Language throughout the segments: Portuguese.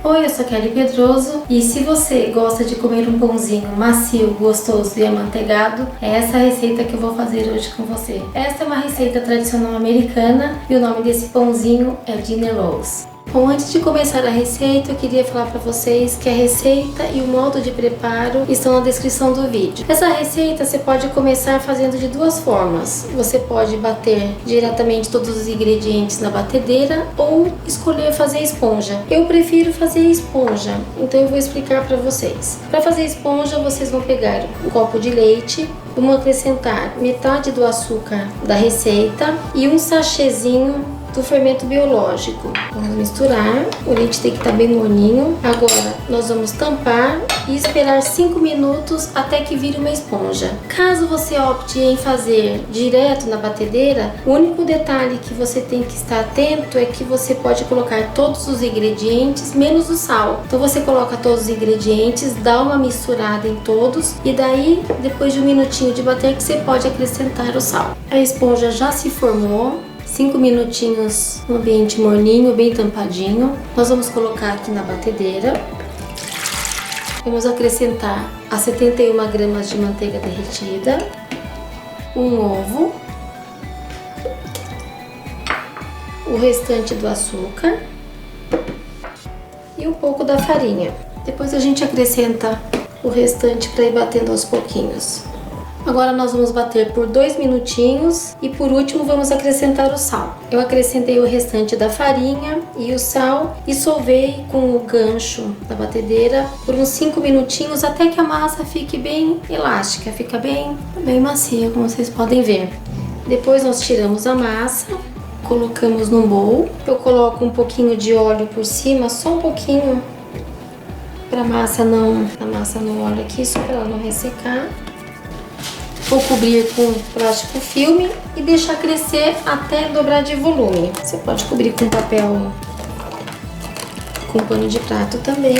Oi, eu sou Kelly Pedroso e se você gosta de comer um pãozinho macio, gostoso e amanteigado, é essa a receita que eu vou fazer hoje com você. Essa é uma receita tradicional americana e o nome desse pãozinho é Dinner Rolls. Bom, antes de começar a receita, eu queria falar para vocês que a receita e o modo de preparo estão na descrição do vídeo. Essa receita você pode começar fazendo de duas formas. Você pode bater diretamente todos os ingredientes na batedeira ou escolher fazer esponja. Eu prefiro fazer esponja, então eu vou explicar para vocês. Para fazer esponja, vocês vão pegar um copo de leite, vão acrescentar metade do açúcar da receita e um sachêzinho do fermento biológico. Vamos misturar, o leite tem que estar bem morninho. Agora nós vamos tampar e esperar 5 minutos até que vire uma esponja. Caso você opte em fazer direto na batedeira, o único detalhe que você tem que estar atento é que você pode colocar todos os ingredientes menos o sal. Então você coloca todos os ingredientes, dá uma misturada em todos e daí depois de um minutinho de bater que você pode acrescentar o sal. A esponja já se formou. 5 minutinhos no ambiente morninho, bem tampadinho. Nós vamos colocar aqui na batedeira. Vamos acrescentar as 71 gramas de manteiga derretida, um ovo, o restante do açúcar e um pouco da farinha. Depois a gente acrescenta o restante para ir batendo aos pouquinhos. Agora nós vamos bater por 2 minutinhos e por último vamos acrescentar o sal. Eu acrescentei o restante da farinha e o sal e solvei com o gancho da batedeira por uns 5 minutinhos até que a massa fique bem elástica, fica bem macia, como vocês podem ver. Depois nós tiramos a massa, colocamos no bowl. Eu coloco um pouquinho de óleo por cima, só um pouquinho, para a massa não óleo aqui, só para ela não ressecar. Vou cobrir com plástico filme e deixar crescer até dobrar de volume. Você pode cobrir com papel, com pano de prato também.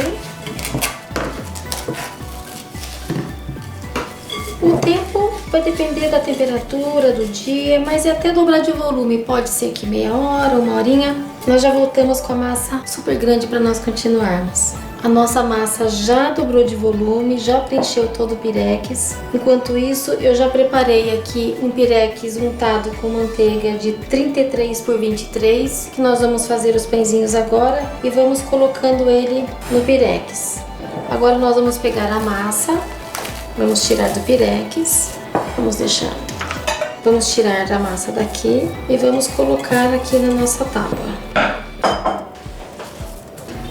O tempo vai depender da temperatura do dia, mas é até dobrar de volume. Pode ser que meia hora, uma horinha. Nós já voltamos com a massa super grande para nós continuarmos. A nossa massa já dobrou de volume, já preencheu todo o pirex. Enquanto isso, eu já preparei aqui um pirex untado com manteiga de 33 por 23, que nós vamos fazer os pãezinhos agora e vamos colocando ele no pirex. Agora nós vamos pegar a massa, vamos tirar do pirex, vamos tirar a massa daqui e vamos colocar aqui na nossa tábua.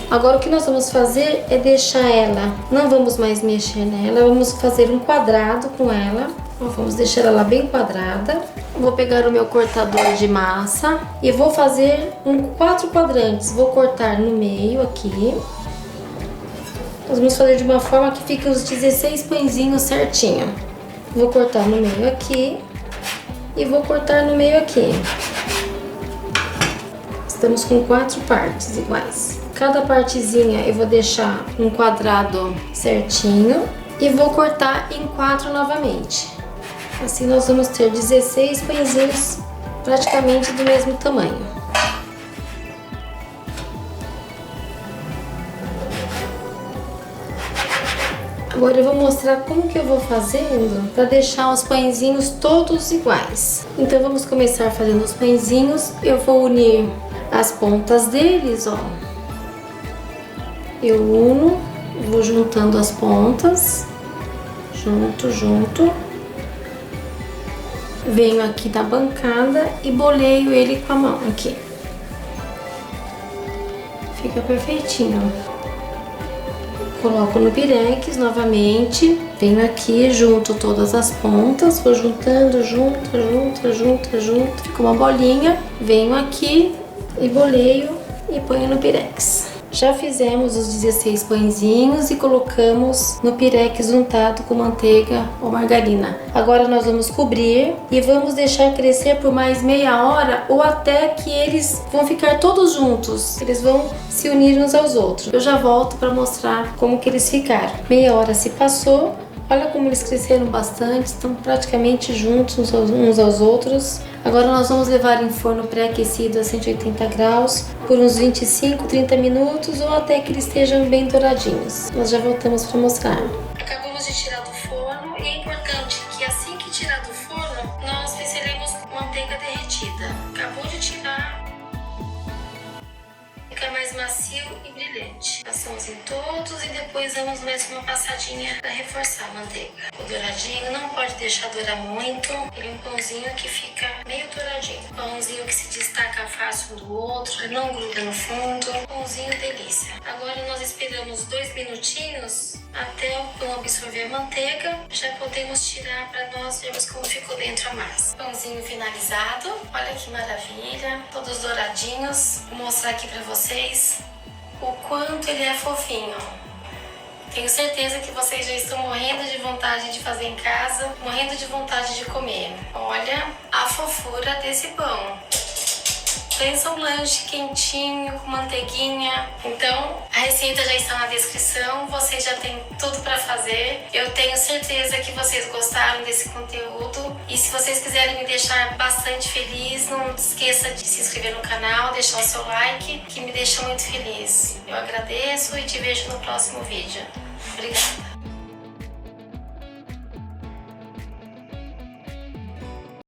Agora o que nós vamos fazer é deixar ela, não vamos mais mexer nela, vamos fazer um quadrado com ela. Vamos deixar ela bem quadrada. Vou pegar o meu cortador de massa e vou fazer 4 quadrantes. Vou cortar no meio aqui. Nós vamos fazer de uma forma que fique os 16 pãezinhos certinho. Vou cortar no meio aqui e vou cortar no meio aqui. Estamos com 4 partes iguais. Cada partezinha eu vou deixar um quadrado certinho e vou cortar em 4 novamente. Assim nós vamos ter 16 pãezinhos praticamente do mesmo tamanho. Agora eu vou mostrar como que eu vou fazendo para deixar os pãezinhos todos iguais. Então vamos começar fazendo os pãezinhos. Eu vou unir as pontas deles, ó. Eu uno, vou juntando as pontas, junto. Venho aqui na bancada e boleio ele com a mão aqui. Fica perfeitinho. Coloco no pirex novamente, venho aqui, junto todas as pontas, vou juntando, junto. Fica uma bolinha, venho aqui e boleio e ponho no pirex. Já fizemos os 16 pãezinhos e colocamos no pirex untado com manteiga ou margarina. Agora nós vamos cobrir e vamos deixar crescer por mais meia hora ou até que eles vão ficar todos juntos. Eles vão se unir uns aos outros. Eu já volto para mostrar como que eles ficaram. Meia hora se passou. Olha como eles cresceram bastante, estão praticamente juntos uns aos outros. Agora nós vamos levar em forno pré-aquecido a 180 graus por uns 25, 30 minutos ou até que eles estejam bem douradinhos. Nós já voltamos para mostrar. Acabamos de tirar do forno e é importante que assim que tirar do forno, nós pincelemos manteiga derretida. Acabou de tirar, fica mais macio e brilhante. Passamos em todos e depois damos mais uma passadinha para reforçar a manteiga. O douradinho não pode deixar dourar muito, ele é um pãozinho que fica meio douradinho. Pãozinho que se destaca fácil um do outro, ele não gruda no fundo. Pãozinho delícia. Agora nós esperamos 2 minutinhos até o pão absorver a manteiga. Já podemos tirar para nós vermos como ficou dentro a massa. Pãozinho finalizado, olha que maravilha, todos douradinhos. Vou mostrar aqui para vocês o quanto ele é fofinho. Tenho certeza que vocês já estão morrendo de vontade de fazer em casa, morrendo de vontade de comer. Olha a fofura desse pão. Pensa um lanche quentinho, com manteiguinha. Então, a receita já está na descrição, vocês já têm tudo para fazer. Eu tenho certeza que vocês gostaram desse conteúdo. E se vocês quiserem me deixar bastante feliz, não esqueça de se inscrever no canal, deixar o seu like, que me deixa muito feliz. Eu agradeço e te vejo no próximo vídeo. Obrigada!